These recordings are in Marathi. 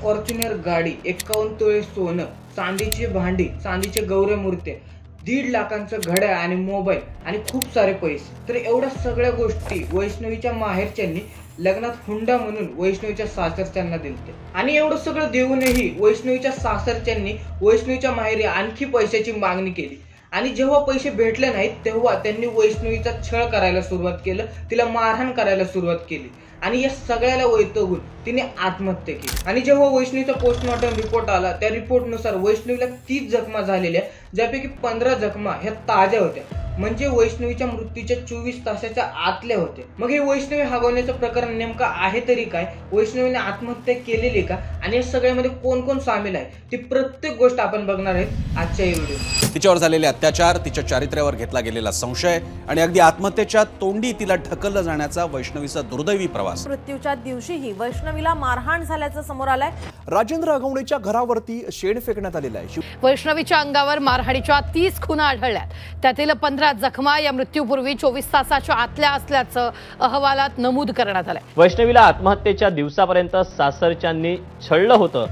फॉर्च्युनर गाडी, 51 तोळे सोनं, चांदीची भांडी, चांदीचे गौरे मूर्ती, 1.5 लाखांचं घड्याळ आणि मोबाईल आणि खूप सारे पैसे। तर एवढ्या सगळ्या गोष्टी वैष्णवीच्या माहेरच्यांनी लग्नात हुंडा म्हणून वैष्णवीच्या सासरच्यांना दिलते। आणि एवढं सगळं देऊनही वैष्णवीच्या सासरच्यांनी वैष्णवीच्या माहेरी आणखी पैशाची मागणी केली। आणि जेव्हा पैसे भेटले नाहीत तेव्हा त्यांनी वैष्णवीचा छळ करायला सुरुवात केलं, तिला मारहाण करायला सुरुवात केली आणि या सगळ्याला वैतागून तिने आत्महत्या केली। आणि जेव्हा वैष्णवीचा पोस्टमॉर्टम रिपोर्ट आला त्या रिपोर्टनुसार वैष्णवीला 30 जखमा झालेल्या, ज्यापैकी 15 जखमा ह्या ताज्या होत्या, म्हणजे वैष्णवीच्या मृत्यूच्या 24 तासाच्या आतल्या होत्या। मग हे वैष्णवी हगवण्याचं प्रकरण नेमकं आहे तरी काय, वैष्णवीने आत्महत्या केलेली का आणि या सगळ्यामध्ये कोण कोण सामील आहे ती प्रत्येक गोष्ट आपण बघणार आहेत आजच्या या व्हिडिओ। तिच्यावर झालेले अत्याचार, तिच्या चारित्र्यावर घेतला गेलेला संशय आणि अगदी आत्महत्येच्या तोंडी तिला ढकललं जाण्याचा वैष्णवीचा दुर्दैवी प्रवास। मृत्यूच्या दिवशीही वैष्णवीला मारहाण झाल्याचं समोर आलंय। राजेंद्र अगवणेच्या घरावरती शेण फेकण्यात आलेला आहे। वैष्णवीच्या अंगावर मारहाणीच्या 30 खुणा आढळल्यात, त्यातील 15 जखमा या मृत्यूपूर्वी 24 तासाच्या आतल्या असल्याचं अहवालात नमूद करण्यात आलंय। वैष्णवीला आत्महत्येच्या दिवसापर्यंत सासरच्यांनी छळलं होतं।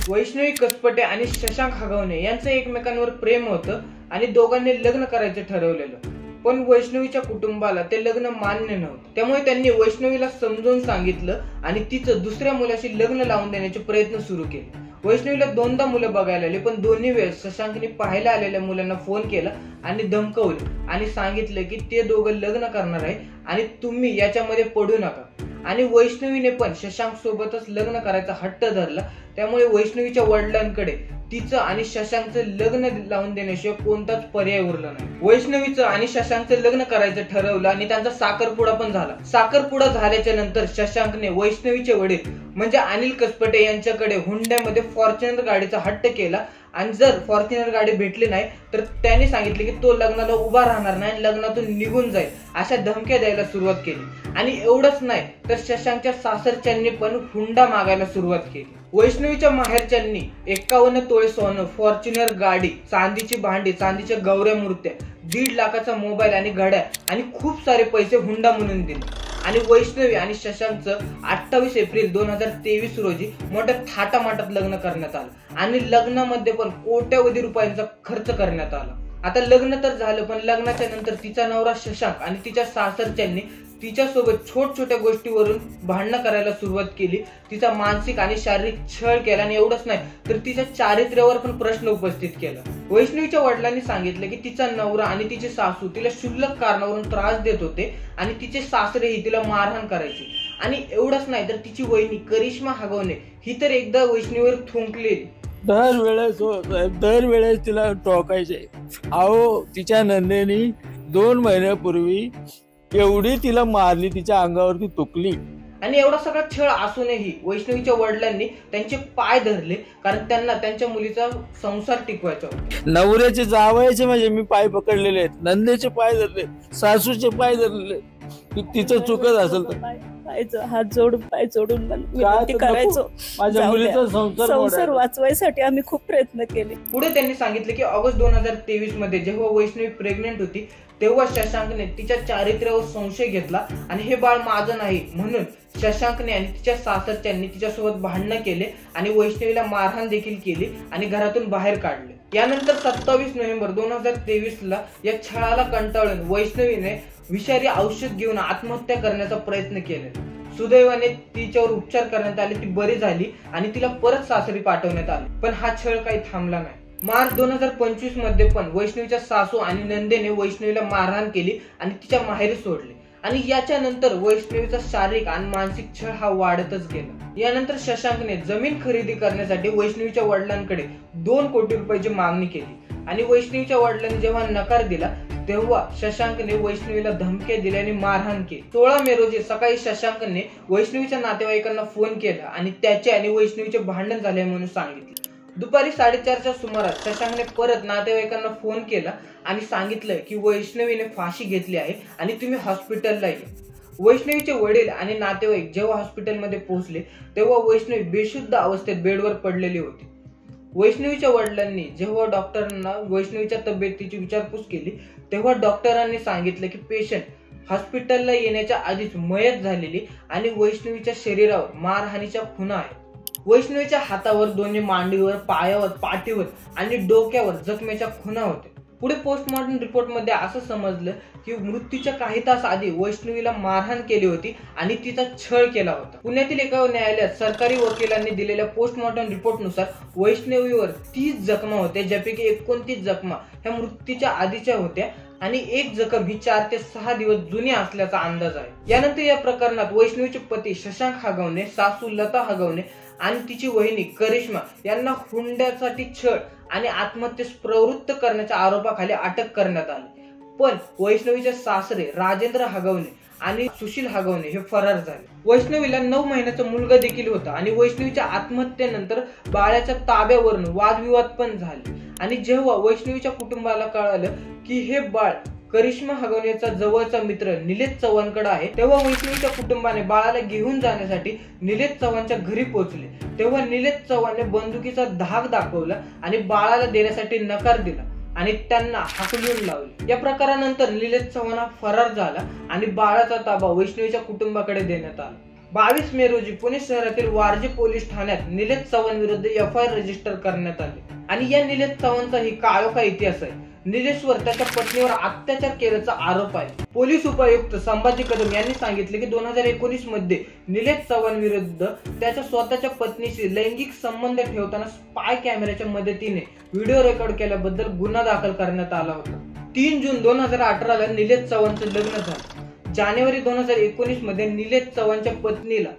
वैष्णवी कसपटे आणि शशांक हगवणे यांचं एकमेकांवर प्रेम होतं आणि दोघांनी लग्न करायचं ठरवलेलं, पण वैष्णवीच्या कुटुंबाला ते लग्न मान्य नव्हतं। त्यामुळे त्यांनी वैष्णवीला समजून सांगितलं आणि तिचं दुसऱ्या मुलाशी लग्न लावून देण्याचे प्रयत्न सुरू केले। वैष्णवीला 2दा मुलं बघायला आले, पण दोन्ही वेळेस शशांकने पाहायला आलेल्या मुलांना फोन केला आणि धमकवले आणि सांगितलं की ते दोघं लग्न करणार आहे आणि तुम्ही याच्यामध्ये पडू नका। आणि वैष्णवीने पण शशांक सोबतच लग्न करायचा हट्ट धरला। त्यामुळे वैष्णवीच्या वडिलांकडे तिचं आणि शशांकचं लग्न लावून देण्याशिवाय कोणताच पर्याय उरला नाही। वैष्णवीचं आणि शशांकचं लग्न करायचं ठरवलं आणि त्यांचा साखरपुडा पण झाला। साखरपुडा झाल्याच्या नंतर शशांकने वैष्णवीचे वडील म्हणजे अनिल कसपटे यांच्याकडे हुंड्यामध्ये फॉर्च्युनर गाडीचा हट्ट केला आणि जर फॉर्च्युनर गाडी भेटली नाही तर त्यांनी सांगितले की तो लग्नाला उभा राहणार नाही, लग्नातून निघून जाईल, अशा धमक्या द्यायला सुरुवात केली। आणि एवढंच नाही तर शशांकच्या सासरच्यांनी पण हुंडा मागायला सुरुवात केली। वैष्णवीच्या माहेरच्यांनी 51 तोळे सोनं, फॉर्च्युनर गाडी, चांदीची भांडी, चांदीच्या गौऱ्या मूर्त्या, 1.5 लाखाचा मोबाईल आणि घड्याळ आणि खूप सारे पैसे हुंडा म्हणून दिले। आणि वैष्णवी आणि शशांकचं 28 एप्रिल 2023 रोजी मोठ्या थाटामाटात लग्न करण्यात आलं आणि लग्नामध्ये पण कोट्यवधी रुपयांचा खर्च करण्यात आला। आता लग्न तर झालं, पण लग्नाच्या नंतर तिचा नवरा शशांक आणि तिच्या सासरच्यांनी तिच्यासोबत छोट्या गोष्टीवरून भांडणं करायला सुरुवात केली, तिचा मानसिक आणि शारीरिक छळ केला आणि एवढंच नाही तर तिच्या चारित्र्यावर पण प्रश्न उपस्थित केला। वैष्णवीच्या वडिलांनी सांगितलं की तिचा नवरा आणि तिची सासू तिला क्षुल्लक कारणावरून त्रास देत होते आणि तिचे सासरेही तिला मारहाण करायचे। आणि एवढंच नाही तर तिची वहिनी करिश्मा हगवणे ही तर एकदा वैष्णवीवर थुंकलेली। दरवेळेस तिला टोकायचे। अहो, तिच्या नंदेनी 2 महिन्यापूर्वी एवढी तिला मारली, तिच्या अंगावरती तुकली। आणि एवढा सगळा छळ असूनही वैष्णवीच्या वडिलांनी त्यांचे पाय धरले, कारण त्यांना त्यांच्या मुलीचा संसार टिकवायचा होता। नवऱ्याचे जावायचे म्हणजे मी पाय पकडलेले आहेत, नंदेचे पाय धरले, सासूचे पाय धरलेले। तिचं चुकत असेल तर हात जोडून पाय जोडून विनंती करायचो, माझ्या मुलीचा संसार वाचवायसाठी आम्ही खूप प्रयत्न केले। पुढे त्यांनी सांगितले की ऑगस्ट 2023 मध्ये जेव्हा वैष्णवी प्रेग्नेंट होती तेव्हा शशांकने तिच्या चारित्र्यावर संशय घेतला आणि हे बाळ माझं नाही म्हणून शशांकने आणि तिच्या सासरच्यांनी तिच्यासोबत भांडणं केले आणि वैष्णवीला मारहाण देखील केली आणि घरातून बाहेर काढले। यानंतर 27 नोव्हेंबर 2023 ला या छळाला कंटाळून वैष्णवीने विषारी औषध घेऊन आत्महत्या करण्याचा प्रयत्न केला। सुदैवाने तिच्यावर उपचार करण्यात आले, ती बरी झाली आणि तिला परत सासरी पाठवण्यात आले, पण हा छळ काही थांबला नाही। मार्च 2025 मध्ये पण वैष्णवीच्या सासू आणि नंदेने वैष्णवीला मारहाण केली आणि तिच्या माहेरी सोडले आणि याच्यानंतर वैष्णवीचा शारीरिक आणि मानसिक छळ हा वाढतच गेला। यानंतर शशांकने जमीन खरेदी करण्यासाठी वैष्णवीच्या वडिलांकडे 2 कोटी रुपयाची मागणी केली आणि वैष्णवीच्या वडिलांनी जेव्हा नकार दिला तेव्हा शशांकने वैष्णवीला धमक्या दिल्या आणि मारहाण केली। 16 मे रोजी सकाळी शशांकने वैष्णवीच्या नातेवाईकांना फोन केला आणि त्याचे आणि वैष्णवीचे भांडण झाले म्हणून सांगितले। दुपारी 4:30च्या सुमारास शशांकने परत नातेवाईकांना फोन केला आणि सांगितलं की वैष्णवीने फाशी घेतली आहे आणि तुम्ही हॉस्पिटलला या। वैष्णवीचे वडील आणि नातेवाईक जेव्हा हॉस्पिटलमध्ये पोहोचले तेव्हा वैष्णवी बेशुद्ध अवस्थेत बेडवर पडलेली होती। वैष्णवीच्या वडिलांनी जेव्हा डॉक्टरांना वैष्णवीच्या तब्येतीची विचारपूस केली तेव्हा डॉक्टरांनी सांगितलं की पेशंट हॉस्पिटलला येण्याच्या आधीच मयत झालेली आणि वैष्णवीच्या शरीरावर मारहाणीच्या खुणा आहेत। वैष्णवीच्या हातावर, दोन्ही मांडीवर, पायावर, पाठीवर आणि डोक्यावर जखमेच्या खुणा होत्या। पुढे पोस्टमॉर्टम रिपोर्ट मध्ये असं समजलं की मृत्यूच्या काही तास आधी वैष्णवीला मारहाण केली होती आणि तिचा छळ केला होता। पुण्यातील एका न्यायालयात सरकारी वकिलांनी दिलेल्या पोस्टमॉर्टम रिपोर्ट नुसार वैष्णवीवर 30 जखमा होत्या, ज्यापैकी 29 जखमा ह्या मृत्यूच्या आधीच्या होत्या आणि एक जखम ही 4 ते 6 दिवस जुनी असल्याचा अंदाज आहे। यानंतर या प्रकरणात वैष्णवीचे पती शशांक हगवणे, सासू लता हगवणे आणि तिची वहिनी करिश्मा यांना हुंड्यासाठी छळ आणि आत्महत्येस प्रवृत्त करण्याच्या आरोपाखाली अटक करण्यात आली। पण वैष्णवीचे सासरे राजेंद्र हगवणे आणि सुशील हगवणे हे फरार झाले। वैष्णवीला 9 महिन्याचा मुलगा देखील होता आणि वैष्णवीच्या आत्महत्येनंतर बाळाच्या ताब्यावरून वादविवाद पण झाले आणि जेव्हा वैष्णवीच्या कुटुंबाला कळालं की हे बाळ करिश्मा हगवणेचा जवळचा मित्र निलेश चव्हाणकडे आहे, तेव्हा वैष्णवीच्या कुटुंबाने बाळाला घेऊन जाण्यासाठी निलेश चव्हाणच्या घरी पोहोचले। तेव्हा निलेश चव्हाणने बंदुकीचा धाक दाखवला आणि बाळाला देण्यासाठी नकार दिला आणि त्यांना हाकलून लावले। या प्रकारानंतर निलेश चव्हाण हा फरार झाला आणि बाळाचा ताबा वैष्णवीच्या कुटुंबाकडे देण्यात आला। 22 मे रोजी पुणे शहरातील वारजे पोलीस ठाण्यात निलेश चव्हाण विरुद्ध FIR रजिस्टर करण्यात आले आणि या निलेश चव्हाणचा ही काळोखा इतिहास आहे। निलेशवर त्याच्या पत्नीवर अत्याचार केल्याचा आरोप आहे। पोलीस उपायुक्त संभाजी कदम यांनी सांगितले की 2019 मध्ये निलेश चव्हाण विरुद्ध त्याच्या स्वतःच्या पत्नीशी लैंगिक संबंध ठेवताना स्पाय कॅमेऱ्याच्या मदतीने व्हिडिओ रेकॉर्ड केल्याबद्दल गुन्हा दाखल करण्यात आला होता। 3 जून 2018 ला निलेश चव्हाणचं लग्न झालं। जानेवारी 2019 मध्ये निलेश चव्हाणच्या पत्नीला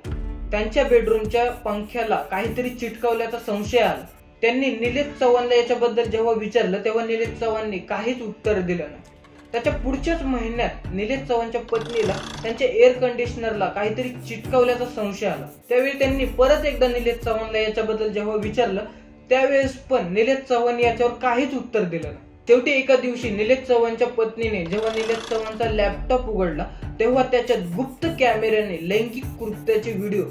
त्यांच्या बेडरूमच्या पंख्याला काहीतरी चिटकवल्याचा संशय आला। त्यांनी निलेश चव्हाणला याच्याबद्दल जेव्हा विचारलं तेव्हा निलेश चव्हाणने काहीच उत्तर दिलं नाही। त्याच्या पुढच्याच महिन्यात निलेश चव्हाणच्या पत्नीला त्यांच्या एअर कंडिशनरला काहीतरी चिटकवल्याचा संशय आला। त्यावेळी त्यांनी परत एकदा निलेश चव्हाणला याच्याबद्दल जेव्हा विचारलं त्यावेळेस पण निलेश चव्हाण याच्यावर काहीच उत्तर दिलं नाही। शेवटी एका दिवशी निलेश चव्हाणच्या पत्नीने जेव्हा निलेश चव्हाणचा लॅपटॉप उघडला तेव्हा त्याच्यात गुप्त कॅमेऱ्याने लैंगिक कृत्याचे व्हिडिओ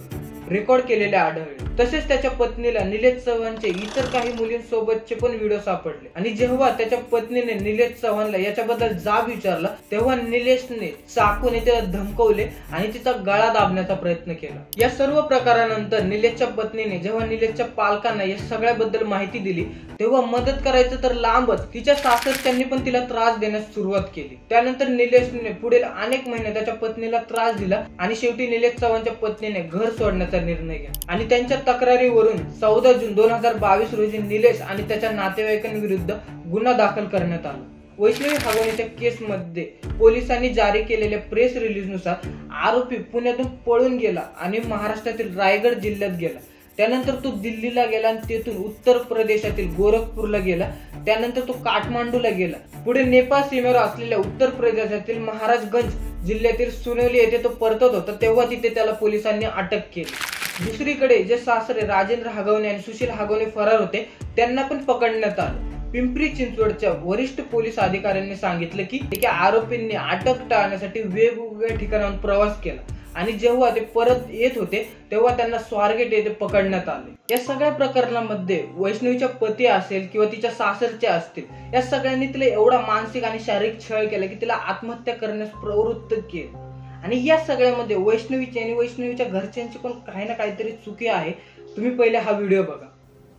रेकॉर्ड केलेले आढळले। तसेच त्याच्या पत्नीला निलेश चव्हाणचे इतर काही मुलींसोबतचे पण व्हिडिओ सापडले आणि जेव्हा त्याच्या पत्नीने निलेश चव्हाणला याच्याबद्दल जाब विचारला तेव्हा निलेशने चाकूने तिला धमकवले आणि तिचा गळा दाबण्याचा प्रयत्न केला। या सर्व प्रकारानंतर निलेशच्या पत्नीने जेव्हा निलेशच्या पालकांना या सगळ्याबद्दल माहिती दिली तेव्हा मदत करायचं तर लांबच तिच्या सासरच्यांनी पण तिला त्रास देण्यास सुरुवात केली। त्यानंतर निलेशने पुढील अनेक महिने त्याच्या पत्नीला त्रास दिला आणि शेवटी निलेश चव्हाणच्या पत्नीने घर सोडण्याचा निर्णय घेतला आणि त्यांच्या तक्रारीवरून 14 जून 2022 रोजी निलेश आणि त्याच्या नातेवाईकांविरुद्ध गुन्हा दाखल करण्यात आला। वैष्णवी हगवणेच्या केसमध्ये पोलिसांनी जारी केलेल्या प्रेस रिलीजनुसार आरोपी पुण्यातून पळून गेला आणि महाराष्ट्रातील रायगड जिल्ह्यात गेला। त्यानंतर तो दिल्लीला गेला आणि तेथून उत्तर प्रदेशातील गोरखपूरला गेला। त्यानंतर तो काठमांडूला गेला। पुढे नेपाळ सीमेवर असलेल्या उत्तर प्रदेशातील महाराजगंज जिल्ह्यातील सुनवली येथे तो परतत होता तेव्हा तिथे त्याला पोलिसांनी अटक केली। दुसरीकडे जे सासरे राजेंद्र हगवणे आणि सुशील हगवणे फरार होते त्यांना पण पकडण्यात आलं। पिंपरी चिंचवडच्या वरिष्ठ पोलीस अधिकाऱ्यांनी सांगितलं की आरोपींनी अटक टाळण्यासाठी वेगवेगळ्या ठिकाणाहून प्रवास केला आणि जेव्हा ते परत येत होते तेव्हा त्यांना स्वारगेट येथे पकडण्यात आले। या सगळ्या प्रकरणामध्ये वैष्णवीच्या पती असेल किंवा तिच्या सासरचे असतील या सगळ्यांनी तिला एवढा मानसिक आणि शारीरिक छळ केला की तिला आत्महत्या करण्यास प्रवृत्त केले आणि या सगळ्यामध्ये वैष्णवीची आणि वैष्णवीच्या घरच्यांची पण काही ना काहीतरी चुकी आहे। तुम्ही पहिले हा व्हिडिओ बघा।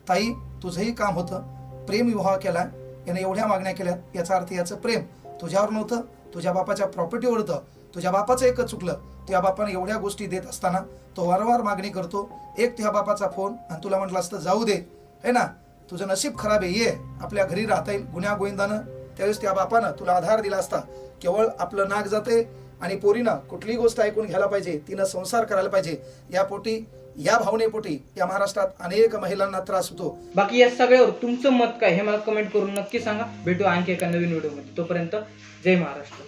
ताई, तुझंही काम होतं, प्रेम विवाह केला, याने एवढ्या मागण्या केल्या, याचा अर्थ याचं प्रेम तुझ्यावर नव्हतं, तुझ्या बापाच्या प्रॉपर्टीवर होतं। तुझ्या बापाचं एकच चुकलं, तुझ्या बापाने एवढ्या गोष्टी देत असताना तो वारंवार मागणी करतो। एक तुझ्या बापाचा फोन आणि तुला म्हटलं असतं जाऊ दे, है ना, तुझं नशीब खराब आहे, ये आपल्या घरी राहता येईल गुन्ह्या गोविंदानं। त्यावेळेस त्या बापानं तुला आधार दिला असता। केवळ आपलं नाक जाते आणि पोरीनं कुठलीही गोष्ट ऐकून घ्यायला पाहिजे, तिनं संसार करायला पाहिजे, या पोटी या भावनेपोटी या महाराष्ट्रात अनेक महिलांना त्रास होतो। बाकी या सगळ्यावर तुमचं मत काय हे मला कमेंट करून नक्की सांगा। भेटू आणखी एका नवीन व्हिडिओमध्ये, तोपर्यंत जय महाराष्ट्र।